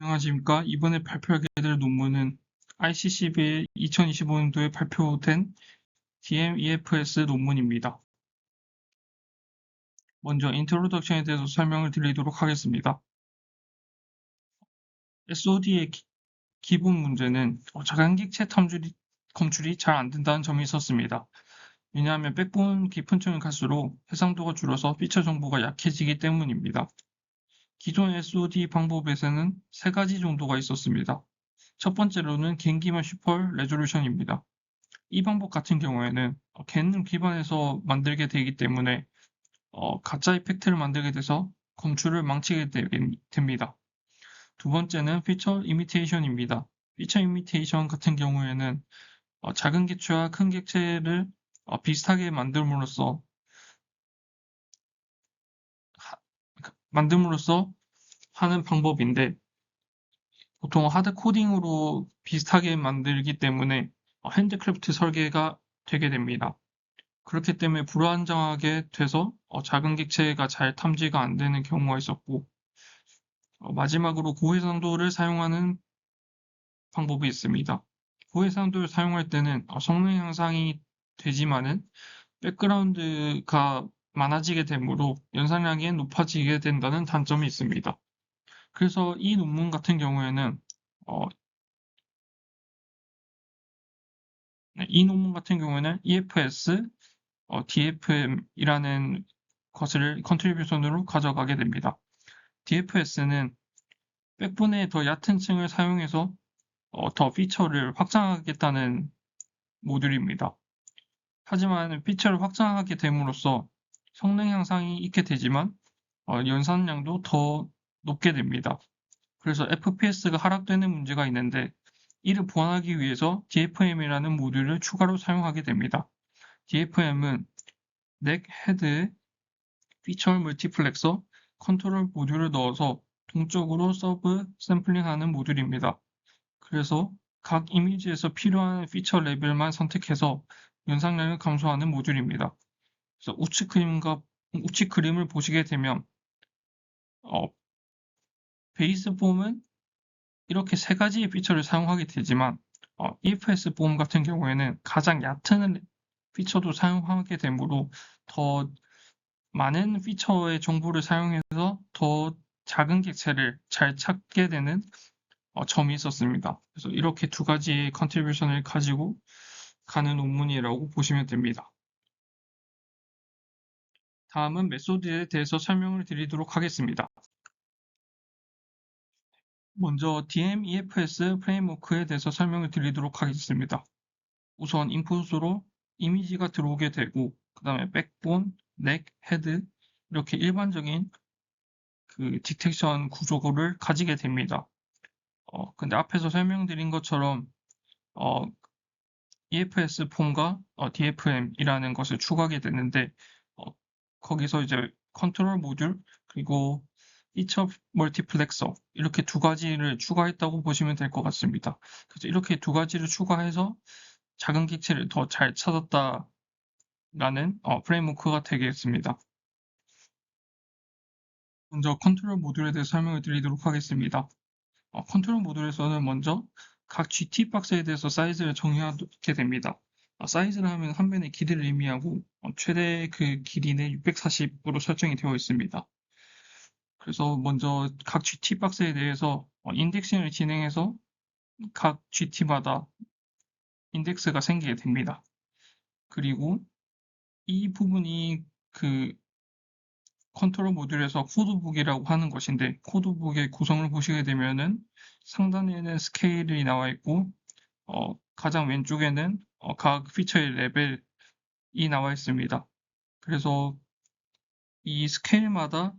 안녕하십니까. 이번에 발표하게 될 논문은 ICCB의 2025년도에 발표된 DMEFS 논문입니다. 먼저 인트로덕션에 대해서 설명을 드리도록 하겠습니다. SOD의 기본 문제는 자간객체 검출이 잘 안 된다는 점이 있었습니다. 왜냐하면 백본 깊은 층을 갈수록 해상도가 줄어서 피처 정보가 약해지기 때문입니다. 기존 SOD 방법에서는 세 가지 정도가 있었습니다. 첫 번째로는 갱기만 슈퍼 레졸루션입니다. 이 방법 같은 경우에는 개능 기반에서 만들게 되기 때문에 가짜 이펙트를 만들게 돼서 검출을 망치게 됩니다. 두 번째는 피처 이미테이션입니다. 피처 이미테이션 같은 경우에는 작은 객체와 큰 객체를 비슷하게 만듦으로써 하는 방법인데 보통 하드 코딩으로 비슷하게 만들기 때문에 핸드크래프트 설계가 되게 됩니다. 그렇기 때문에 불안정하게 돼서 작은 객체가 잘 탐지가 안 되는 경우가 있었고 마지막으로 고해상도를 사용하는 방법이 있습니다. 고해상도를 사용할 때는 성능 향상이 되지만은 백그라운드가 많아지게 되므로 연산량이 높아지게 된다는 단점이 있습니다. 그래서 이 논문 같은 경우에는 어, EFS, DFM이라는 것을 컨트리뷰션으로 가져가게 됩니다. DFS는 백분의 더 얕은 층을 사용해서 더 피처를 확장하겠다는 모듈입니다. 하지만 피처를 확장하게 됨으로써 성능 향상이 있게 되지만 연산량도 더 높게 됩니다. 그래서 FPS가 하락되는 문제가 있는데 이를 보완하기 위해서 DFM이라는 모듈을 추가로 사용하게 됩니다. DFM은 넥, 헤드, 피처 멀티플렉서, 컨트롤 모듈을 넣어서 동적으로 서브 샘플링하는 모듈입니다. 그래서 각 이미지에서 필요한 피처 레벨만 선택해서 연상량을 감소하는 모듈입니다. 그래서 우측 그림을 보시게 되면 베이스 폼은 이렇게 세 가지의 피처를 사용하게 되지만 EFS 폼 같은 경우에는 가장 얕은 피처도 사용하게 되므로 더 많은 피처의 정보를 사용해서 더 작은 객체를 잘 찾게 되는 점이 있었습니다. 그래서 이렇게 두 가지의 컨트리뷰션을 가지고 가는 논문이라고 보시면 됩니다. 다음은 메소드에 대해서 설명을 드리도록 하겠습니다. 먼저 DMEFS 프레임워크에 대해서 설명을 드리도록 하겠습니다. 우선 인풋으로 이미지가 들어오게 되고 그 다음에 백본, 넥, 헤드 이렇게 일반적인 그 디텍션 구조를 가지게 됩니다. 근데 앞에서 설명드린 것처럼 EFS 폼과 DFM이라는 것을 추가하게 됐는데 거기서 이제 컨트롤 모듈 그리고 피처 멀티플렉서 이렇게 두 가지를 추가했다고 보시면 될 것 같습니다. 그래서 이렇게 두 가지를 추가해서 작은 객체를 더 잘 찾았다라는 프레임워크가 되겠습니다. 먼저 컨트롤 모듈에 대해 설명을 드리도록 하겠습니다. 컨트롤 모듈에서는 먼저 각 GT 박스에 대해서 사이즈를 정의하게 됩니다. 사이즈를 하면 한 변의 길이를 의미하고 최대 그 길이는 640으로 설정이 되어 있습니다. 그래서 먼저 각 GT 박스에 대해서 인덱싱을 진행해서 각 GT마다 인덱스가 생기게 됩니다. 그리고 이 부분이 그 컨트롤 모듈에서 코드북이라고 하는 것인데 코드북의 구성을 보시게 되면은 상단에는 스케일이 나와 있고 가장 왼쪽에는 각 피처의 레벨이 나와 있습니다. 그래서 이 스케일마다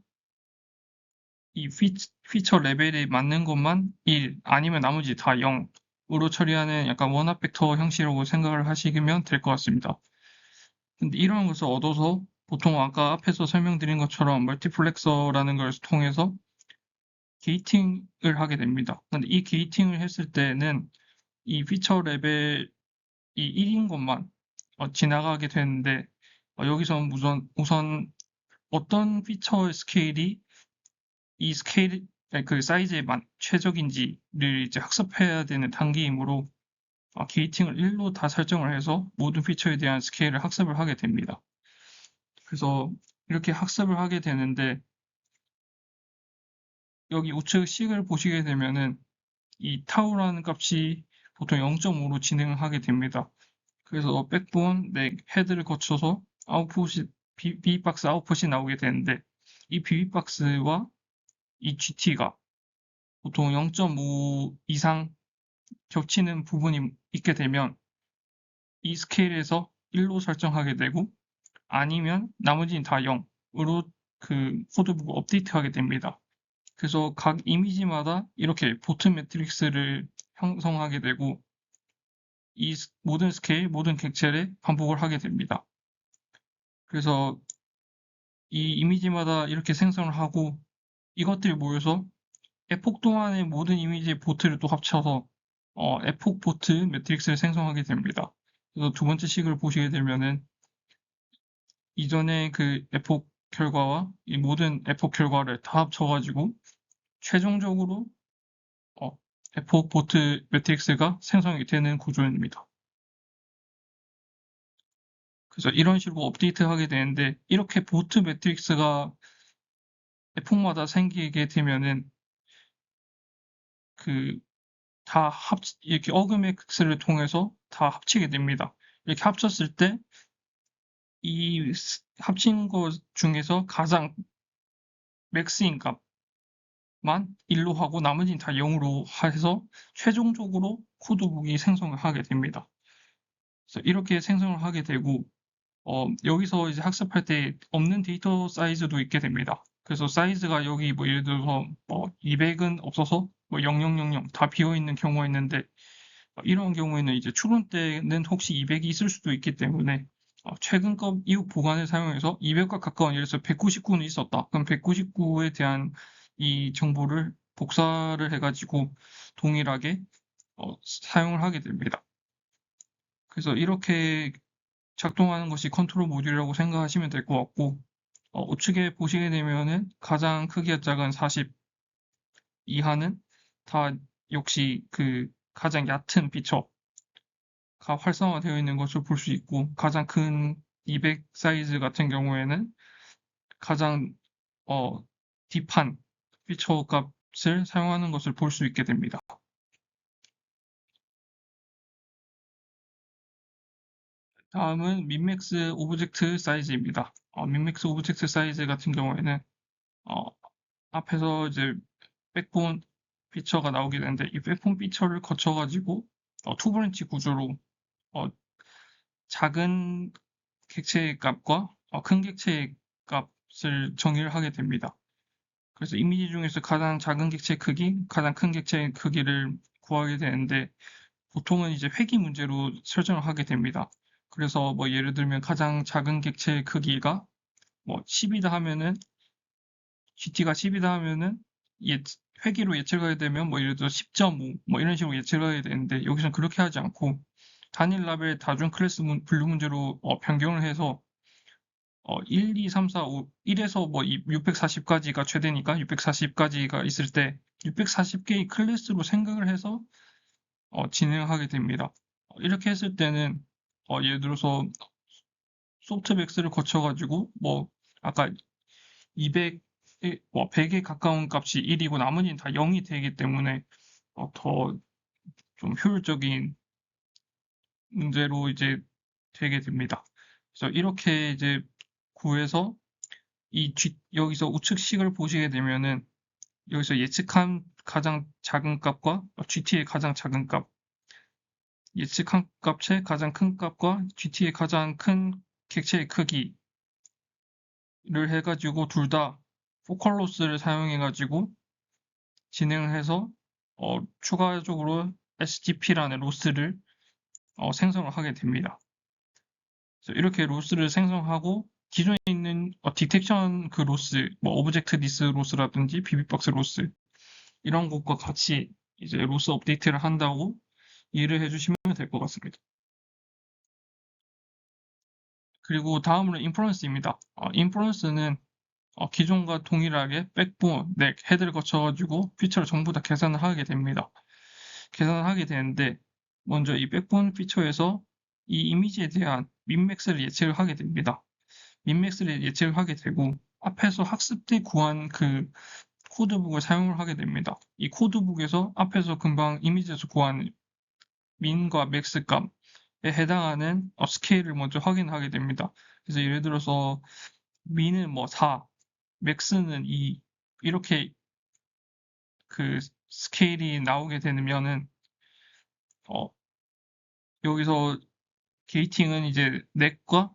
이 피처 레벨에 맞는 것만 1 아니면 나머지 다 0으로 처리하는 약간 원합 벡터 형식이라고 생각을 하시면 될 것 같습니다. 근데 이런 것을 얻어서 보통 아까 앞에서 설명드린 것처럼 멀티플렉서라는 걸 통해서 게이팅을 하게 됩니다. 근데 이 게이팅을 했을 때는 이 피처 레벨이 1인 것만 지나가게 되는데 여기서 우선 어떤 피처의 스케일이 이 스케일 그 사이즈에 최적인지를 이제 학습해야 되는 단계이므로 게이팅을 1로 다 설정을 해서 모든 피처에 대한 스케일을 학습을 하게 됩니다. 그래서 이렇게 학습을 하게 되는데 여기 우측 식을 보시게 되면은 이 타우라는 값이 보통 0.5로 진행을 하게 됩니다. 그래서 백본, 넥, 헤드를 거쳐서 아웃풋이 비빅박스 아웃풋이 나오게 되는데 이 비빅박스와 이 GT가 보통 0.5 이상 겹치는 부분이 있게 되면 이 스케일에서 1로 설정하게 되고 아니면 나머지는 다 0으로 그 코드북을 업데이트하게 됩니다. 그래서 각 이미지마다 이렇게 보트 매트릭스를 형성하게 되고 이 모든 스케일, 모든 객체를 반복을 하게 됩니다. 그래서 이 이미지마다 이렇게 생성을 하고 이것들이 모여서 에폭 동안의 모든 이미지의 보트를 또 합쳐서 에폭 보트 매트릭스를 생성하게 됩니다. 그래서 두 번째 식을 보시게 되면은 이전의 그 에폭 결과와 이 모든 에폭 결과를 다 합쳐가지고 최종적으로 에폭 보트 매트릭스가 생성이 되는 구조입니다. 그래서 이런 식으로 업데이트하게 되는데 이렇게 보트 매트릭스가 에폭마다 생기게 되면은 그 이렇게 어그맥스를 통해서 다 합치게 됩니다. 이렇게 합쳤을 때 이 합친 것 중에서 가장 맥스인 값만 1로 하고 나머지는 다 0으로 해서 최종적으로 코드북이 생성을 하게 됩니다. 그래서 이렇게 생성을 하게 되고 여기서 이제 학습할 때 없는 데이터 사이즈도 있게 됩니다. 그래서 사이즈가 여기 뭐 예를 들어서 200은 없어서 뭐 0000 다 비어 있는 경우가 있는데 이런 경우에는 이제 추론 때는 혹시 200이 있을 수도 있기 때문에 최근 것 이후 보관을 사용해서 200과 가까운 예를 들어서 199는 있었다. 그럼 199에 대한 이 정보를 복사를 해가지고 동일하게 사용을 하게 됩니다. 그래서 이렇게 작동하는 것이 컨트롤 모듈이라고 생각하시면 될 것 같고 우측에 보시게 되면은 가장 크기가 작은 40 이하는 다 역시 그 가장 얕은 피처가 활성화되어 있는 것을 볼 수 있고 가장 큰 200 사이즈 같은 경우에는 가장 딥한 피처 값을 사용하는 것을 볼 수 있게 됩니다. 다음은 민맥스 오브젝트 사이즈입니다. 민맥스 오브젝트 사이즈 같은 경우에는 어, 앞에서 이제 백본 피처가 나오게 되는데 이 백본 피처를 거쳐가지고 투브랜치 구조로 어, 작은 객체의 값과 큰 객체의 값을 정의를 하게 됩니다. 그래서 이미지 중에서 가장 작은 객체 크기, 가장 큰 객체의 크기를 구하게 되는데 보통은 이제 회귀 문제로 설정을 하게 됩니다. 그래서 뭐 예를 들면 가장 작은 객체의 크기가 뭐 10이다 하면은 GT가 10이다 하면은 회귀로 예측을 하게 되면 뭐 예를 들어 10.5 뭐 이런 식으로 예측을 하게 되는데 여기서는 그렇게 하지 않고 단일 라벨 다중 클래스 분류 문제로 변경을 해서 1, 2, 3, 4, 5, 1에서 뭐 640까지가 최대니까 640까지가 있을 때 640개의 클래스로 생각을 해서 진행하게 됩니다. 이렇게 했을 때는 예를 들어서 소프트맥스를 거쳐가지고 뭐 아까 200, 100에 가까운 값이 1이고 나머지는 다 0이 되기 때문에 더 좀 효율적인 문제로 이제 되게 됩니다. 그래서 이렇게 이제 구해서 여기서 우측식을 보시게 되면은 여기서 예측한 가장 작은 값과 GT의 가장 작은 값, 예측한 값의 가장 큰 값과 GT의 가장 큰 객체의 크기를 해가지고 둘 다 포컬 로스를 사용해가지고 진행을 해서 추가적으로 SGP라는 로스를 생성을 하게 됩니다. 그래서 이렇게 로스를 생성하고 기존에 있는 디텍션 그 로스, 뭐 오브젝트 디스 로스라든지 비빅박스 로스 이런 것과 같이 이제 로스 업데이트를 한다고 이해를 해주시면 될 것 같습니다. 그리고 다음으로 인퍼런스입니다. 인퍼런스는 기존과 동일하게 백본, 넥, 헤드를 거쳐가지고 피처를 전부 다 계산을 하게 됩니다. 계산을 하게 되는데 먼저 이 백본 피처에서 이 이미지에 대한 민맥스를 예측을 하게 됩니다. 민맥스를 예측을 하게 되고 앞에서 학습 때 구한 그 코드북을 사용을 하게 됩니다. 이 코드북에서 앞에서 금방 이미지에서 구한 민과 맥스 값에 해당하는 스케일을 먼저 확인하게 됩니다. 그래서 예를 들어서 민은 뭐 4, 맥스는 2 이렇게 그 스케일이 나오게 되면은 여기서 게이팅은 이제 넥과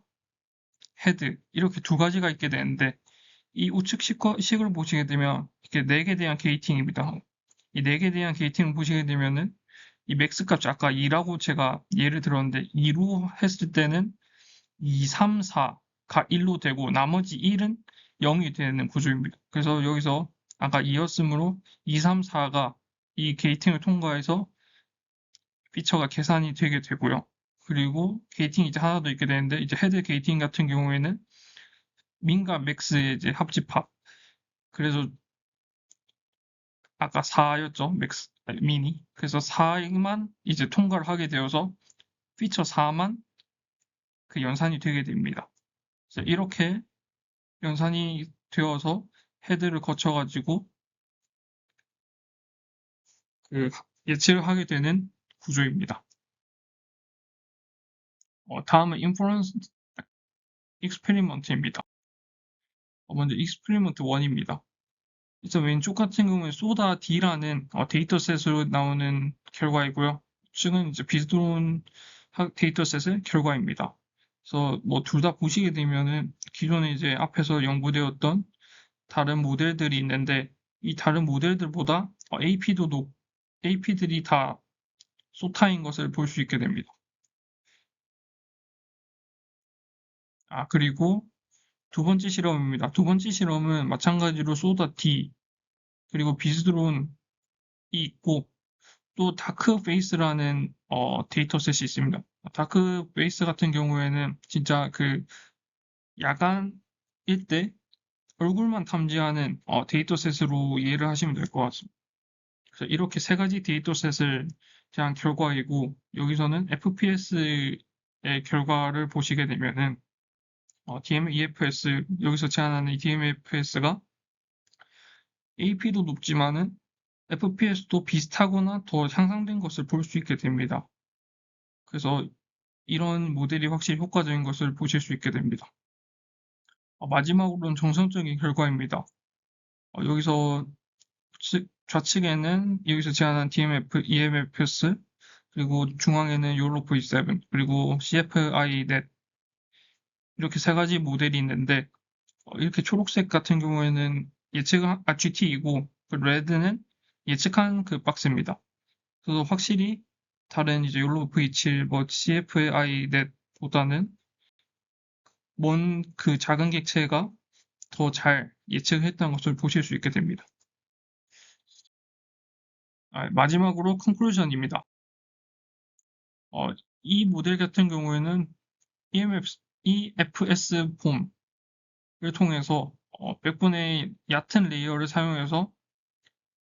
헤드 이렇게 두 가지가 있게 되는데 이 우측 식을 보시게 되면 이렇게 넥에 대한 게이팅입니다. 이 넥에 대한 게이팅을 보시게 되면은 이 맥스 값이 아까 2라고 제가 예를 들었는데 2로 했을 때는 2, 3, 4가 1로 되고 나머지 1은 0이 되는 구조입니다. 그래서 여기서 아까 2였으므로 2, 3, 4가 이 게이팅을 통과해서 피처가 계산이 되게 되고요. 그리고 게이팅이 이제 하나 더 있게 되는데 이제 헤드 게이팅 같은 경우에는 민과 맥스의 이제 합집합. 그래서 아까 4였죠. 맥스 민이. 그래서 4만 이제 통과를 하게 되어서 피처 4만 그 연산이 되게 됩니다. 그래서 이렇게 연산이 되어서 헤드를 거쳐가지고 그 예측을 하게 되는 구조입니다. 다음은 인퍼런스 익스페리먼트입니다. 먼저 익스페리먼트 1입니다. 그래서 왼쪽 같은 경우에 소다 D라는 데이터셋으로 나오는 결과이고요. 우측은 이제 비스드론 데이터셋의 결과입니다. 그래서 뭐 둘 다 보시게 되면은 기존에 이제 앞에서 연구되었던 다른 모델들이 있는데 이 다른 모델들보다 AP들이 다 소타인 것을 볼 수 있게 됩니다. 그리고 두 번째 실험입니다. 두 번째 실험은 마찬가지로 소다 D 그리고 비스드론이 있고 또 다크 베이스라는 데이터셋이 있습니다. 다크 베이스 같은 경우에는 진짜 그 야간일 때 얼굴만 탐지하는 데이터셋으로 이해를 하시면 될 것 같습니다. 그래서 이렇게 세 가지 데이터셋을 대한 결과이고 여기서는 FPS의 결과를 보시게 되면은 DMEFS 여기서 제안하는 이 DMEFS가 AP도 높지만은 FPS도 비슷하거나 더 향상된 것을 볼 수 있게 됩니다. 그래서 이런 모델이 확실히 효과적인 것을 보실 수 있게 됩니다. 마지막으로는 정성적인 결과입니다. 여기서 좌측에는 여기서 제안한 DMF, EMFS, 그리고 중앙에는 YOLO V7, 그리고 CFI-NET 이렇게 세 가지 모델이 있는데 이렇게 초록색 같은 경우에는 예측한 GT이고 레드는 예측한 그 박스입니다. 그래서 확실히 다른 이제 YOLO V7, 뭐 CFI-NET보다는 먼 그 작은 객체가 더 잘 예측했다는 것을 보실 수 있게 됩니다. 마지막으로 컨클루전입니다. 이 모델 같은 경우에는 EFS 폼을 통해서 100분의 얕은 레이어를 사용해서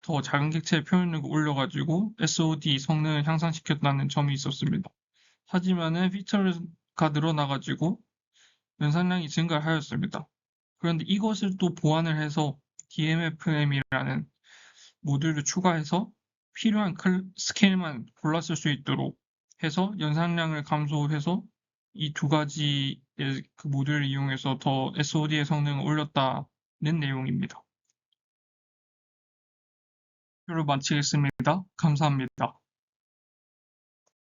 더 작은 객체의 표현력을 올려가지고 SOD 성능을 향상시켰다는 점이 있었습니다. 하지만은 피처가 늘어나가지고 연산량이 증가하였습니다. 그런데 이것을 또 보완을 해서 DMFM이라는 모듈을 추가해서 필요한 스케일만 골랐을 수 있도록 해서 연산량을 감소해서 이 두 가지의 그 모듈을 이용해서 더 SOD의 성능을 올렸다는 내용입니다. 표를 마치겠습니다. 감사합니다.